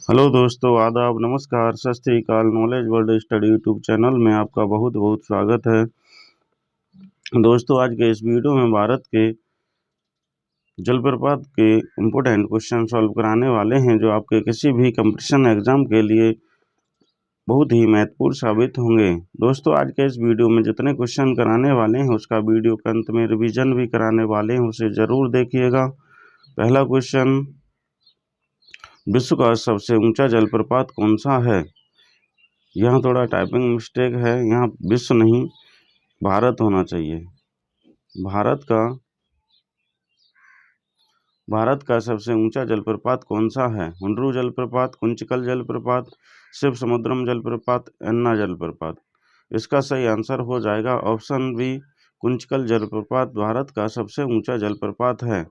Hello दोस्तों, आदाब, नमस्कार, सत श्री अकाल। Knowledge world study YouTube channel में आपका बहुत बहुत स्वागत है। दोस्तों, आज के इस वीडियो में भारत के जलप्रपात के इम्पोर्टेंट क्वेश्चन सॉल्व कराने वाले हैं, जो आपके किसी भी कंपटीशन एग्जाम के लिए बहुत ही महत्वपूर्ण साबित होंगे। दोस्तों, आज के इस वीडियो में जितने क्वेश्चन कराने वाले हैं उसका वीडियो के अंत में रिवीजन भी कराने वाले हैं, उसे ज़रूर देखिएगा। पहला क्वेश्चन, विश्व का सबसे ऊंचा जलप्रपात कौन सा है? यहाँ थोड़ा टाइपिंग मिस्टेक है, यहाँ विश्व नहीं भारत होना चाहिए। भारत का सबसे ऊंचा जलप्रपात कौन सा है? हुंड्रू जलप्रपात, कुंचिकल जलप्रपात, शिव समुद्रम जलप्रपात, एन्ना जलप्रपात। इसका सही आंसर हो जाएगा ऑप्शन बी, कुंचिकल जलप्रपात भारत का सबसे ऊंचा जलप्रपात है।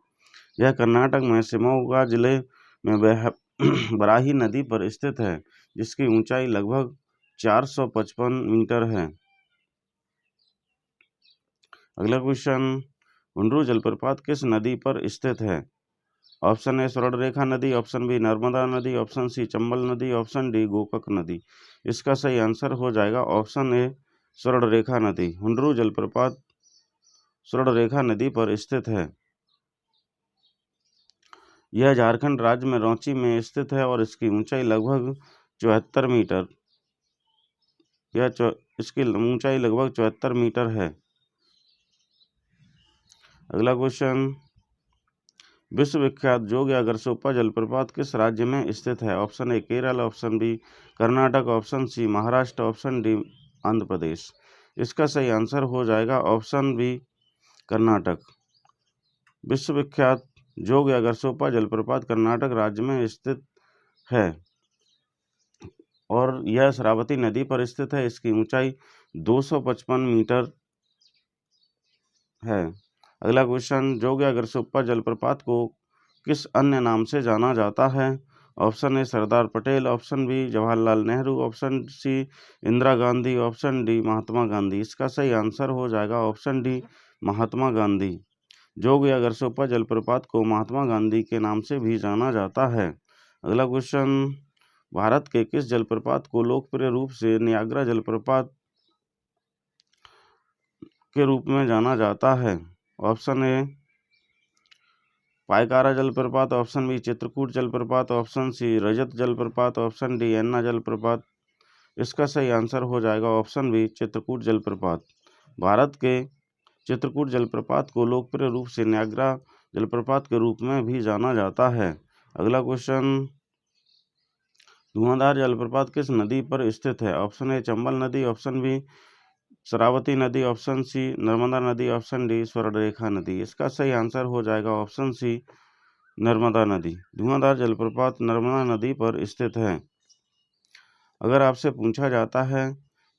यह कर्नाटक में शिवमोगा जिले में बराही नदी पर स्थित है, जिसकी ऊंचाई लगभग 455 मीटर है। अगला क्वेश्चन, हुंड्रू जलप्रपात किस नदी पर स्थित है? ऑप्शन ए स्वर्णरेखा नदी, ऑप्शन बी नर्मदा नदी, ऑप्शन सी चंबल नदी, ऑप्शन डी गोकक नदी। इसका सही आंसर हो जाएगा ऑप्शन ए स्वर्णरेखा नदी। हुंड्रू जलप्रपात स्वर्णरेखा नदी पर स्थित है। यह झारखंड राज्य में रांची में स्थित है और इसकी ऊंचाई लगभग 74 मीटर इसकी ऊंचाई लगभग 74 मीटर है। अगला क्वेश्चन, विश्व विख्यात जोग या गरसोप्पा जलप्रपात किस राज्य में स्थित है? Option A Kerala, option B Karnataka, option C Maharashtra, option D Andhra Pradesh. इसका सही आंसर हो जाएगा ऑप्शन बी कर्नाटक। विश्व विख्यात जोग या गरसोप्पा जलप्रपात कर्नाटक राज्य में स्थित है और यह शरावती नदी पर स्थित है। इसकी ऊंचाई 255 मीटर है। अगला क्वेश्चन, जोग या गरसोप्पा जलप्रपात को किस अन्य नाम से जाना जाता है? Option A Sardar Patel, option B Jawaharlal Nehru, option C Indira Gandhi, option D Mahatma Gandhi. इसका सही आंसर हो जाएगा ऑप्शन डी महात्मा गांधी। जोग या गरसोप्पा जलप्रपात को महात्मा गांधी के नाम से भी जाना जाता है। अगला क्वेश्चन, भारत के किस जलप्रपात को लोकप्रिय रूप से नियाग्रा जलप्रपात के रूप में जाना जाता है? ऑप्शन ए पायकारा जलप्रपात, ऑप्शन बी चित्रकूट जलप्रपात, ऑप्शन सी रजत जलप्रपात, ऑप्शन डी एन्ना जलप्रपात। इसका सही आंसर हो जाएगा ऑप्शन बी चित्रकूट जलप्रपात। भारत के चित्रकूट जलप्रपात को लोकप्रिय रूप से नियाग्रा जलप्रपात के रूप में भी जाना जाता है। अगला क्वेश्चन, धुआंधार जलप्रपात किस नदी पर स्थित है? ऑप्शन ए चंबल नदी, ऑप्शन बी शरावती नदी, ऑप्शन सी नर्मदा नदी, ऑप्शन डी स्वर्णरेखा नदी। इसका सही आंसर हो जाएगा ऑप्शन सी नर्मदा नदी। धुआंधार जलप्रपात नर्मदा नदी पर स्थित है। अगर आपसे पूछा जाता है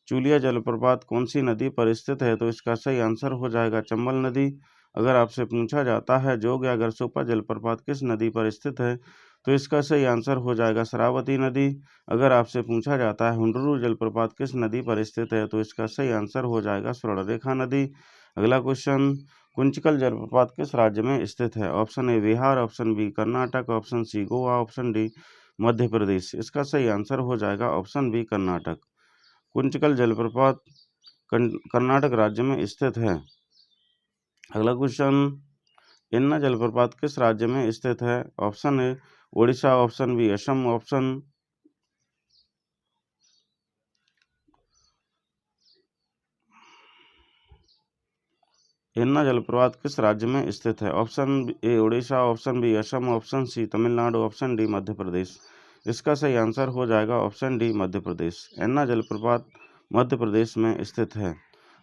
चूलिया जलप्रपात कौन सी नदी पर स्थित है, तो इसका सही आंसर हो जाएगा चंबल नदी। अगर आपसे पूछा जाता है जोग या गरसोप्पा जलप्रपात किस नदी पर स्थित है, तो इसका सही आंसर हो जाएगा शरावती नदी। अगर आपसे पूछा जाता है हुंड्रू जलप्रपात किस नदी पर स्थित है, तो इसका सही आंसर हो जाएगा स्वर्णरेखा नदी। अगला क्वेश्चन, कुंचिकल जलप्रपात किस राज्य में स्थित है? Option A Bihar, option B Karnataka, option C Goa, option D Madhya Pradesh. इसका सही आंसर हो जाएगा ऑप्शन बी कर्नाटक। कुंचिकल जलप्रपात कर्नाटक राज्य में स्थित है। अगला क्वेश्चन, एन्ना जलप्रपात किस राज्य में स्थित है? Option A Odisha, option B Assam, एन्ना जलप्रपात किस राज्य में स्थित है? Option A Odisha, option B Assam, option C Tamil Nadu, option D Madhya Pradesh. इसका सही आंसर हो जाएगा ऑप्शन डी मध्य प्रदेश। एन्ना जलप्रपात मध्य प्रदेश में स्थित है।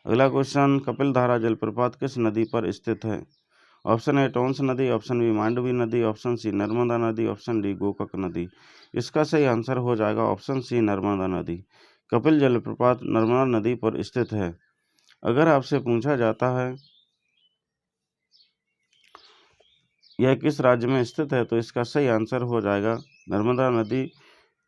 अगला क्वेश्चन, कपिलधारा जलप्रपात किस नदी पर स्थित है? ऑप्शन ए टोंस नदी, ऑप्शन बी मांडवी नदी, ऑप्शन सी नर्मदा नदी, ऑप्शन डी गोकक नदी। इसका सही आंसर हो जाएगा ऑप्शन सी नर्मदा नदी। कपिल जलप्रपात नर्मदा नदी पर स्थित है। अगर आपसे पूछा जाता है यह किस राज्य में स्थित है, तो इसका सही आंसर हो जाएगा नर्मदा नदी।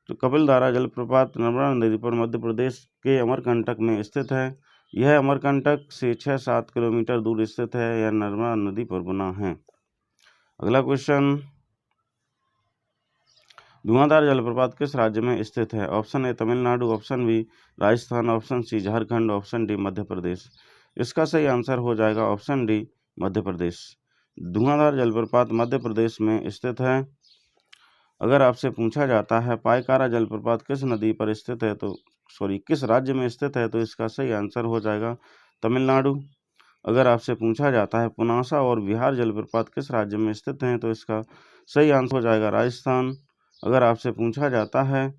तो कपिलधारा जलप्रपात नर्मदा नदी पर मध्य प्रदेश के अमरकंटक में स्थित है। यह अमरकंटक से 6-7 किलोमीटर दूर स्थित है। यह नर्मदा नदी पर बना है। अगला क्वेश्चन, धुआंधार जलप्रपात किस राज्य में स्थित है? Option A Tamil Nadu, option B Rajasthan, option C Jharkhand, option D Madhya Pradesh. इसका सही आंसर हो जाएगा ऑप्शन डी मध्य प्रदेश। धुआंधार जलप्रपात मध्य प्रदेश में स्थित है। अगर आपसे पूछा जाता है पायकारा जलप्रपात किस नदी पर स्थित है तो किस राज्य में स्थित है, तो इसका सही आंसर हो जाएगा तमिलनाडु। अगर आपसे पूछा जाता है पुनासा और बिहार जलप्रपात किस राज्य में स्थित हैं, तो इसका सही आंसर हो जाएगा राजस्थान। अगर आपसे पूछा जाता है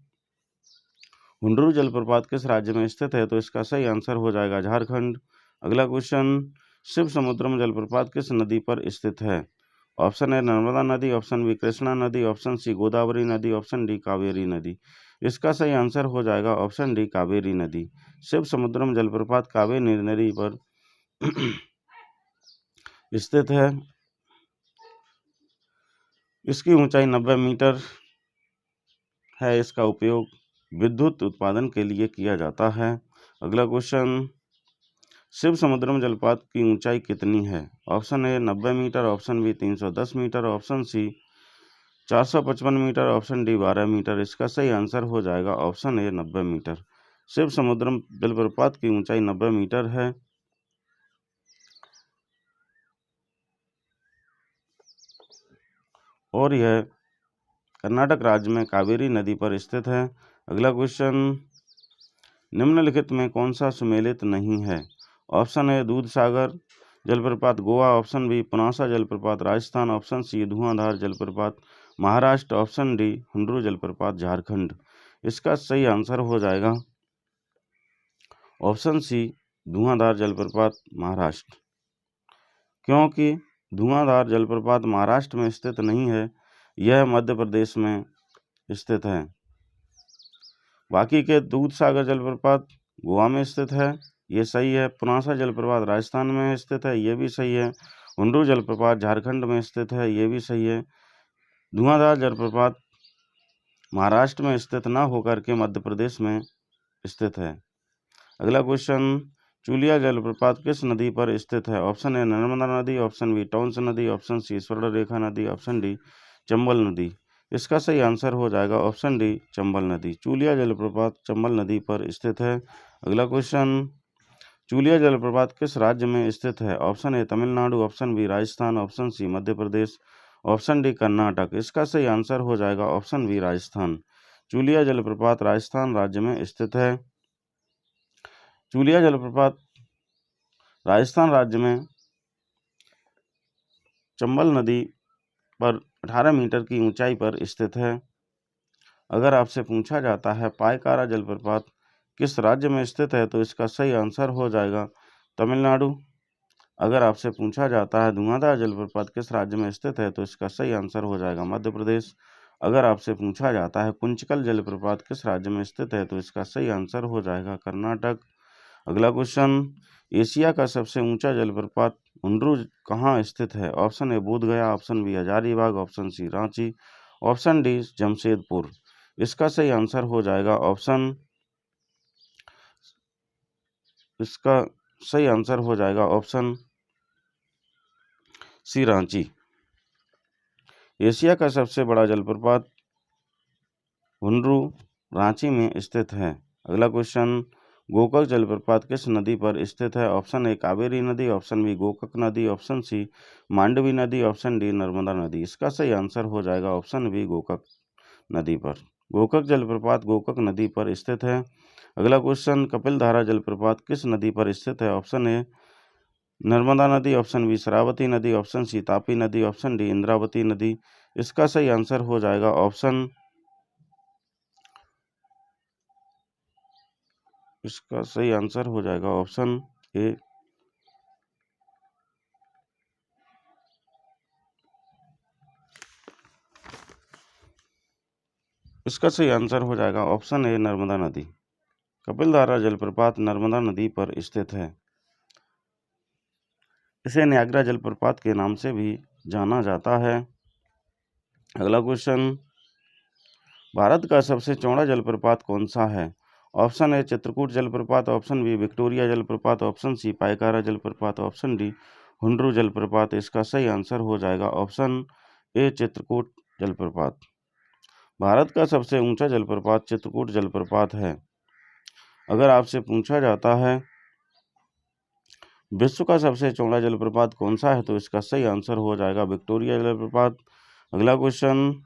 हुंड्रू जलप्रपात किस राज्य में स्थित है, तो इसका सही आंसर हो जाएगा झारखंड। अगला क्वेश्चन, शिव समुद्रम जलप्रपात किस नदी पर स्थित है? ऑप्शन ए नर्मदा नदी, ऑप्शन बी कृष्णा नदी, ऑप्शन सी गोदावरी नदी, ऑप्शन डी कावेरी नदी। इसका सही आंसर हो जाएगा ऑप्शन डी कावेरी नदी। शिव समुद्रम जलप्रपात कावेरी नदी पर स्थित है। इसकी ऊंचाई 90 मीटर है। इसका उपयोग विद्युत उत्पादन के लिए किया जाता है। अगला क्वेश्चन, शिव समुद्रम जलप्रपात की ऊंचाई कितनी है? Option A 90 metre, option B 310 metre, option C 455 metre, option D 12 metre. इसका सही आंसर हो जाएगा option A 90 metre. Shiva Samudram जलप्रपात की ऊंचाई 90 मीटर है। और यह कर्नाटक राज्य में कावेरी नदी पर स्थित है। अगला क्वेश्चन, निम्नलिखित में कौन सा सुमेलित नहीं है? ऑप्शन ए दूध सागर जलप्रपात गोवा, ऑप्शन बी पुनासा जलप्रपात राजस्थान, ऑप्शन सी धुआंधार जलप्रपात महाराष्ट्र, ऑप्शन डी हुंड्रू जलप्रपात झारखंड। इसका सही आंसर हो जाएगा ऑप्शन सी धुआंधार जलप्रपात महाराष्ट्र, क्योंकि धुआंधार जलप्रपात महाराष्ट्र में स्थित नहीं है, यह मध्य प्रदेश में स्थित है। बाकी के दूध सागर जलप्रपात गोवा में स्थित है, ये सही है। पुनासा जलप्रपात राजस्थान में स्थित है, ये भी सही है। हुंड्रू जलप्रपात झारखंड में स्थित है, ये भी सही है। धुआंधार जलप्रपात महाराष्ट्र में स्थित न होकर के मध्य प्रदेश में स्थित है। अगला क्वेश्चन, चूलिया जलप्रपात किस नदी पर स्थित है? ऑप्शन ए नर्मदा नदी, ऑप्शन बी टोंस नदी, ऑप्शन सी स्वर्णरेखा नदी, ऑप्शन डी चंबल नदी। इसका सही आंसर हो जाएगा ऑप्शन डी चंबल नदी। चूलिया जलप्रपात चंबल नदी पर स्थित है। अगला क्वेश्चन, चूलिया जलप्रपात किस राज्य में स्थित है? Option A Tamil Nadu, option B Rajasthan, option C Madhya Pradesh, option D Karnataka. इसका सही आंसर हो जाएगा ऑप्शन बी राजस्थान। चूलिया जलप्रपात राजस्थान राज्य में स्थित है। चूलिया जलप्रपात राजस्थान राज्य में चंबल नदी पर 18 मीटर की ऊंचाई पर स्थित है। अगर आपसे पूछा जाता है पायकारा जलप्रपात किस राज्य में स्थित है, तो इसका सही आंसर हो जाएगा तमिलनाडु। अगर आपसे पूछा जाता है धुआंधार जलप्रपात किस राज्य में स्थित है, तो इसका सही आंसर हो जाएगा मध्य प्रदेश। अगर आपसे पूछा जाता है कुंचकल जलप्रपात किस राज्य में स्थित है, तो इसका सही आंसर हो जाएगा कर्नाटक। अगला क्वेश्चन, एशिया का सबसे ऊंचा जलप्रपात हुंड्रू कहाँ स्थित है? Option A Bodh Gaya, option B Hazaribagh, option C Ranchi, option D Jamshedpur. इसका सही आंसर हो जाएगा ऑप्शन सी रांची। एशिया का सबसे बड़ा जलप्रपात हुंड्रू रांची में स्थित है। अगला क्वेश्चन, गोकक जलप्रपात किस नदी पर स्थित है? ऑप्शन ए कावेरी नदी, ऑप्शन बी गोकक नदी, ऑप्शन सी मांडवी नदी, ऑप्शन डी नर्मदा नदी। इसका सही आंसर हो जाएगा ऑप्शन बी गोकक नदी पर। गोकक जलप्रपात गोकक नदी पर स्थित है। अगला क्वेश्चन, कपिलधारा जलप्रपात किस नदी पर स्थित है? ऑप्शन ए नर्मदा नदी, ऑप्शन बी शरावती नदी, ऑप्शन सी तापी नदी, ऑप्शन डी इंद्रावती नदी। इसका सही आंसर हो जाएगा ऑप्शन ए इसका सही आंसर हो जाएगा ऑप्शन ए नर्मदा नदी। कपिलधारा जलप्रपात नर्मदा नदी पर स्थित है। इसे न्यागरा जलप्रपात के नाम से भी जाना जाता है। अगला क्वेश्चन, भारत का सबसे चौड़ा जलप्रपात कौन सा है? ऑप्शन ए चित्रकूट जलप्रपात, ऑप्शन बी विक्टोरिया जलप्रपात, ऑप्शन सी पायकारा जलप्रपात, ऑप्शन डी हुंड्रू जलप्रपात। इसका सही आंसर हो जाएगा ऑप्शन ए चित्रकूट जलप्रपात। भारत का सबसे ऊंचा जलप्रपात चित्रकूट जलप्रपात है। अगर आपसे पूछा जाता है विश्व का सबसे चौड़ा जलप्रपात कौन सा है, तो इसका सही आंसर हो जाएगा विक्टोरिया जलप्रपात। अगला क्वेश्चन,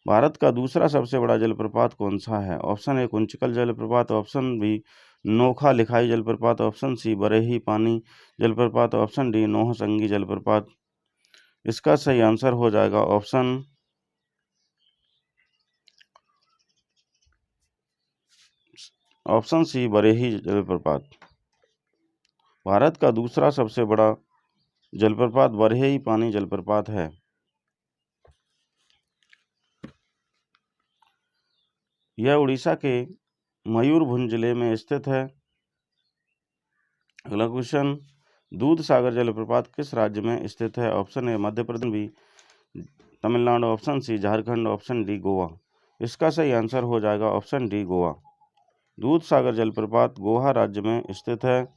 भारत का दूसरा सबसे बड़ा जलप्रपात कौन सा है? ऑप्शन ए कुंचिकल जलप्रपात, ऑप्शन बी नोखा लिखाई जलप्रपात, ऑप्शन सी बरेही पानी जलप्रपात, ऑप्शन डी नोहसंगी जलप्रपात। इसका सही आंसर हो जाएगा ऑप्शन सी बरेही जलप्रपात। भारत का दूसरा सबसे बड़ा जलप्रपात बरेही पानी जलप्रपात है। यह उड़ीसा के मयूरभंज जिले में स्थित है। अगला क्वेश्चन, दूध सागर जलप्रपात किस राज्य में स्थित है? Option A Madhya Pradesh, B Tamil Nadu, option C Jharkhand, option D Goa. इसका सही आंसर हो जाएगा ऑप्शन डी गोवा। दूध सागर जलप्रपात गोवा राज्य में स्थित है।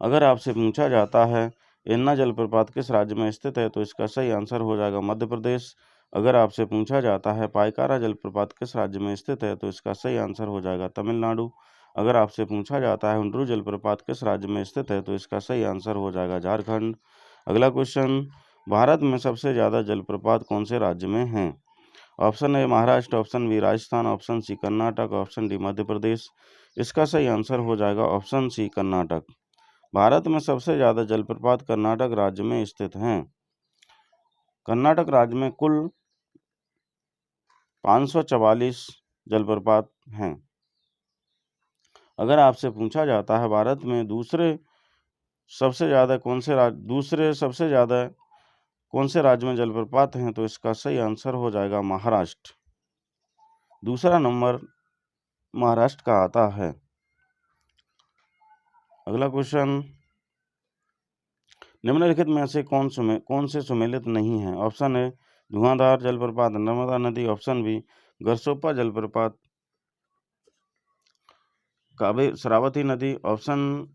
अगर आपसे पूछा जाता है एन्ना जलप्रपात किस राज्य में स्थित है, तो इसका सही आंसर हो जाएगा मध्य प्रदेश। अगर आपसे पूछा जाता है पायकारा जलप्रपात किस राज्य में स्थित है, तो इसका सही आंसर हो जाएगा तमिलनाडु। अगर आपसे पूछा जाता है हुंड्रू जलप्रपात किस राज्य में स्थित है, तो इसका सही आंसर हो जाएगा झारखंड। अगला क्वेश्चन, भारत में सबसे ज़्यादा जलप्रपात कौन से राज्य में हैं? Option A Maharashtra, option B Rajasthan, option C Karnataka, option D Madhya Pradesh. इसका सही आंसर हो जाएगा ऑप्शन सी कर्नाटक। भारत में सबसे ज़्यादा जलप्रपात कर्नाटक राज्य में स्थित हैं। कर्नाटक राज्य में कुल 544 जलप्रपात हैं। अगर आपसे पूछा जाता है भारत में दूसरे सबसे ज़्यादा कौन से राज्य में जलप्रपात हैं, तो इसका सही आंसर हो जाएगा महाराष्ट्र। दूसरा नंबर महाराष्ट्र का आता है। अगला क्वेश्चन, निम्नलिखित में से कौन से सुमेलित नहीं है? ऑप्शन ए धुआंधार जलप्रपात नर्मदा नदी, ऑप्शन बी गरसोप्पा जलप्रपात शरावती नदी, ऑप्शन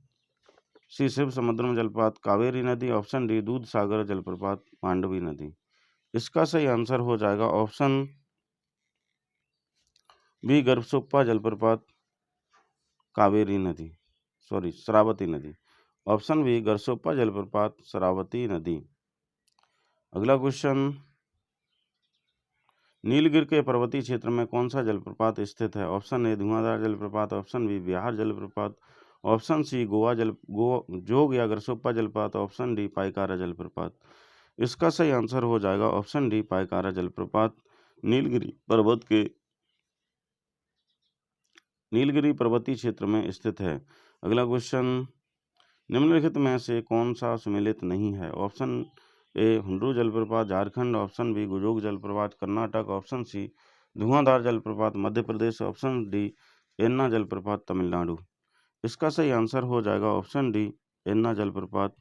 सी शिव समुद्रम जलप्रपात कावेरी नदी, ऑप्शन डी दूध सागर जलप्रपात मांडवी नदी। इसका सही आंसर हो जाएगा ऑप्शन बी गरसोप्पा जलप्रपात शरावती नदी। ऑप्शन बी गरसोप्पा जलप्रपात शरावती नदी। अगला क्वेश्चन, नीलगिरी के पर्वतीय क्षेत्र में कौन सा जलप्रपात स्थित है? ऑप्शन ए धुआंधार जलप्रपात, ऑप्शन बी बिहार जलप्रपात, ऑप्शन सी जोग या गरसोप्पा जलप्रपात, ऑप्शन डी पायकारा जलप्रपात। इसका सही आंसर हो जाएगा ऑप्शन डी पायकारा जलप्रपात। नीलगिरी पर्वतीय क्षेत्र में स्थित है। अगला क्वेश्चन, निम्नलिखित में से कौन सा सुमेलित नहीं है? ऑप्शन ए हुंड्रू जलप्रपात झारखंड, ऑप्शन बी गुजोग जलप्रपात कर्नाटक, ऑप्शन सी धुआंधार जलप्रपात मध्य प्रदेश, ऑप्शन डी एन्ना जलप्रपात तमिलनाडु। इसका सही आंसर हो जाएगा ऑप्शन डी एन्ना जलप्रपात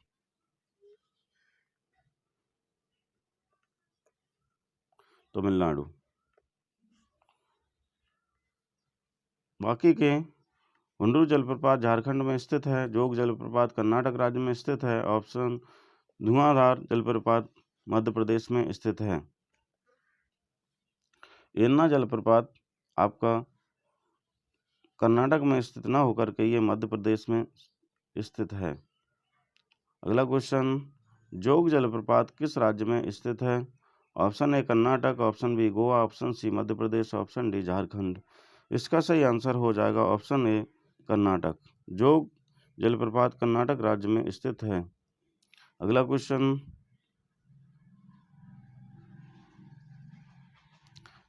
तमिलनाडु। बाकी के हुंड्रू जलप्रपात झारखंड में स्थित है, जोग जलप्रपात कर्नाटक राज्य में स्थित है, ऑप्शन धुआंधार जलप्रपात मध्य प्रदेश में स्थित है। एन्ना जलप्रपात आपका कर्नाटक में स्थित न होकर के ये मध्य प्रदेश में स्थित है। अगला क्वेश्चन, जोग जलप्रपात किस राज्य में स्थित है? Option A Karnataka, option B Goa, option C Madhya Pradesh, option D Jharkhand. इसका सही आंसर हो जाएगा ऑप्शन ए कर्नाटक। जोग जलप्रपात कर्नाटक राज्य में स्थित है। अगला क्वेश्चन,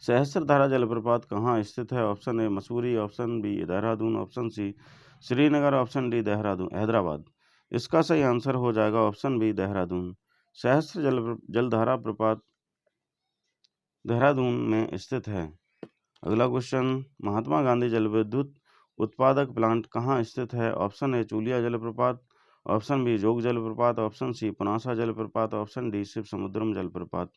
सहस्त्रधारा जलप्रपात कहाँ स्थित है? Option A Mussoorie, option B Dehradun, option C Srinagar, option D Hyderabad. इसका सही आंसर हो जाएगा ऑप्शन बी देहरादून। सहस्त्र जलधारा प्रपात देहरादून में स्थित है। अगला क्वेश्चन, महात्मा गांधी जल विद्युत उत्पादक प्लांट कहाँ स्थित है? ऑप्शन ए चूलिया जलप्रपात, ऑप्शन बी जोग जलप्रपात, ऑप्शन सी पुनासा जलप्रपात, ऑप्शन डी शिव समुद्रम जलप्रपात।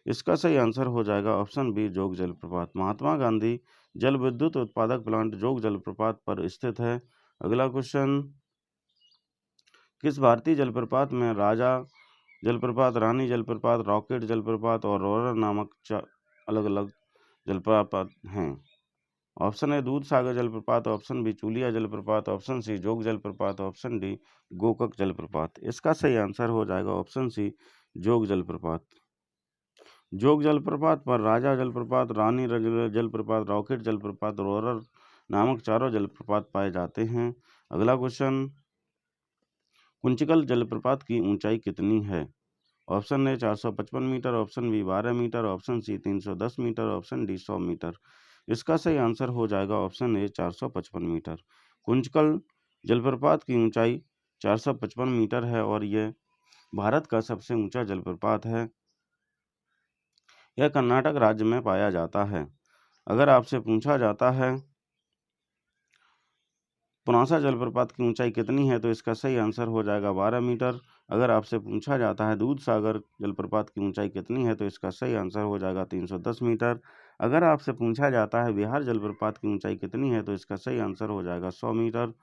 इसका सही आंसर हो जाएगा ऑप्शन बी जोग जलप्रपात। महात्मा गांधी जल विद्युत उत्पादक प्लांट जोग जलप्रपात पर स्थित है। अगला क्वेश्चन, किस भारतीय जलप्रपात में राजा जलप्रपात, रानी जलप्रपात, रॉकेट जलप्रपात और रोरर नामक अलग अलग जलप्रपात हैं। ऑप्शन ए दूध सागर जलप्रपात, ऑप्शन बी चूलिया जलप्रपात, ऑप्शन सी जोग जलप्रपात, ऑप्शन डी गोकक जलप्रपात। इसका सही आंसर हो जाएगा ऑप्शन सी जोग जलप्रपात। जोग जलप्रपात पर राजा जलप्रपात, रानी जलप्रपात, रॉकेट जलप्रपात, रोरर नामक चारों जलप्रपात पाए जाते हैं। अगला क्वेश्चन, कुंचिकल जलप्रपात की ऊंचाई कितनी है? Option A 455 metre, option B 12 metre, option C 310 metre, option D 100 metre. इसका सही आंसर हो जाएगा ऑप्शन ए 455 मीटर। कुंचिकल जलप्रपात की ऊंचाई 455 मीटर है और यह भारत का सबसे ऊंचा जलप्रपात है। यह कर्नाटक राज्य में पाया जाता है। अगर आपसे पूछा जाता है पुनासा जलप्रपात की ऊंचाई कितनी है, तो इसका सही आंसर हो जाएगा 12 मीटर। अगर आपसे पूछा जाता है दूध सागर जलप्रपात की ऊंचाई कितनी है, तो इसका सही आंसर हो जाएगा 310 मीटर। अगर आपसे पूछा जाता है बिहार जलप्रपात की ऊंचाई कितनी है, तो इसका सही आंसर हो जाएगा 100 मीटर।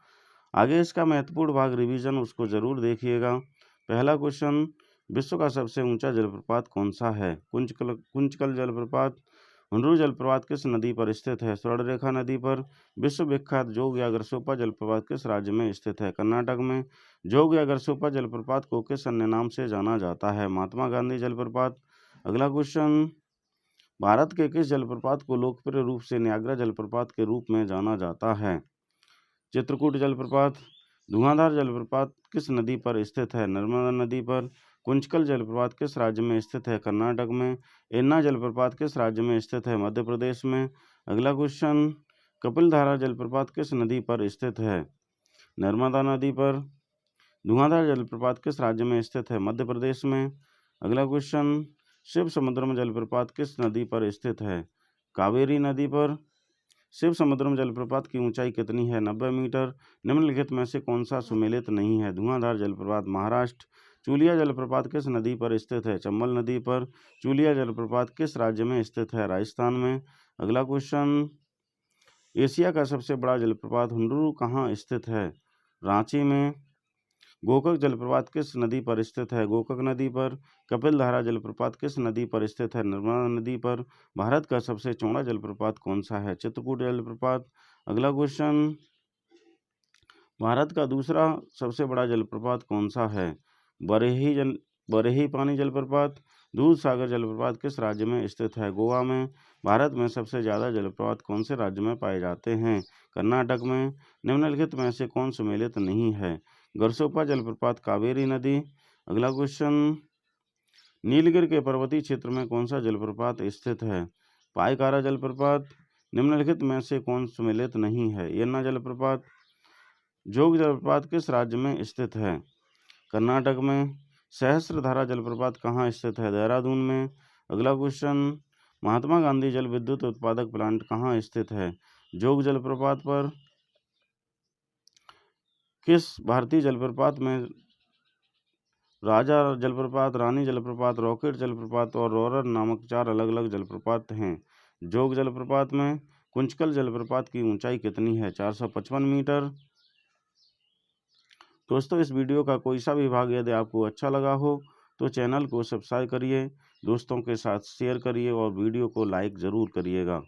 आगे इसका महत्वपूर्ण भाग रिवीजन, उसको जरूर देखिएगा। पहला क्वेश्चन, विश्व का सबसे ऊंचा जलप्रपात कौन सा है? कुंचकल जलप्रपात। हुंडरू जलप्रपात किस नदी पर स्थित है? स्वर्णरेखा नदी पर। विश्व विख्यात जोग या गरसोपा जलप्रपात किस राज्य में स्थित है? कर्नाटक में। जोग या गरसोपा जलप्रपात को किस अन्य नाम से जाना जाता है? महात्मा गांधी जलप्रपात। अगला क्वेश्चन, भारत के किस जलप्रपात को लोकप्रिय रूप से न्यागरा जलप्रपात के रूप में जाना जाता है? चित्रकूट जलप्रपात। धुआंधार जलप्रपात किस नदी पर स्थित है? नर्मदा नदी पर। कुंचकल जलप्रपात किस राज्य में स्थित है? कर्नाटक में। एन्ना जलप्रपात किस राज्य में स्थित है? मध्य प्रदेश में। अगला क्वेश्चन, कपिलधारा जलप्रपात किस नदी पर स्थित है? नर्मदा नदी पर। धुआंधार जलप्रपात किस राज्य में स्थित है? मध्य प्रदेश में। अगला क्वेश्चन, शिव समुद्रम जलप्रपात किस नदी पर स्थित है? कावेरी नदी पर। शिव समुद्रम जलप्रपात की ऊंचाई कितनी है? 90 मीटर। निम्नलिखित में से कौन सा सुमेलित नहीं है? धुआंधार जलप्रपात, महाराष्ट्र। चूलिया जलप्रपात किस नदी पर स्थित है? चंबल नदी पर। चूलिया जलप्रपात किस राज्य में स्थित है? राजस्थान में। अगला क्वेश्चन, एशिया का सबसे बड़ा जलप्रपात हुंडरू कहाँ स्थित है? रांची में। गोकक जलप्रपात किस नदी पर स्थित है? गोकक नदी पर। कपिलधारा जलप्रपात किस नदी पर स्थित है? नर्मदा नदी पर। भारत का सबसे चौड़ा जलप्रपात कौन सा है? चित्रकूट जलप्रपात। अगला क्वेश्चन, भारत का दूसरा सबसे बड़ा जलप्रपात कौन सा है? बरेही पानी जलप्रपात। दूध सागर जलप्रपात किस राज्य में स्थित है? गोवा में। भारत में सबसे ज़्यादा जलप्रपात कौन से राज्य में पाए जाते हैं? कर्नाटक में। निम्नलिखित में से कौन सुमेलित नहीं है? गरसोपा जलप्रपात, कावेरी नदी। अगला क्वेश्चन, नीलगिरी के पर्वतीय क्षेत्र में कौन सा जलप्रपात स्थित है? पायकारा जलप्रपात। निम्नलिखित में से कौन सुमेलित नहीं है? एन्ना जलप्रपात। जोग जलप्रपात किस राज्य में स्थित है? कर्नाटक में। सहस्त्रधारा जलप्रपात कहाँ स्थित है? देहरादून में। अगला क्वेश्चन, महात्मा गांधी जल विद्युत उत्पादक प्लांट कहाँ स्थित है? जोग जलप्रपात पर। किस भारतीय जलप्रपात में राजा जलप्रपात, रानी जलप्रपात, रॉकेट जलप्रपात और रोरर नामक 4 अलग अलग जलप्रपात हैं? जोग जलप्रपात में। कुंचकल जलप्रपात की ऊंचाई कितनी है? 455 मीटर। दोस्तों, इस वीडियो का कोई सा भी भाग यदि आपको अच्छा लगा हो तो चैनल को सब्सक्राइब करिए, दोस्तों के साथ शेयर करिए और वीडियो को लाइक ज़रूर करिएगा।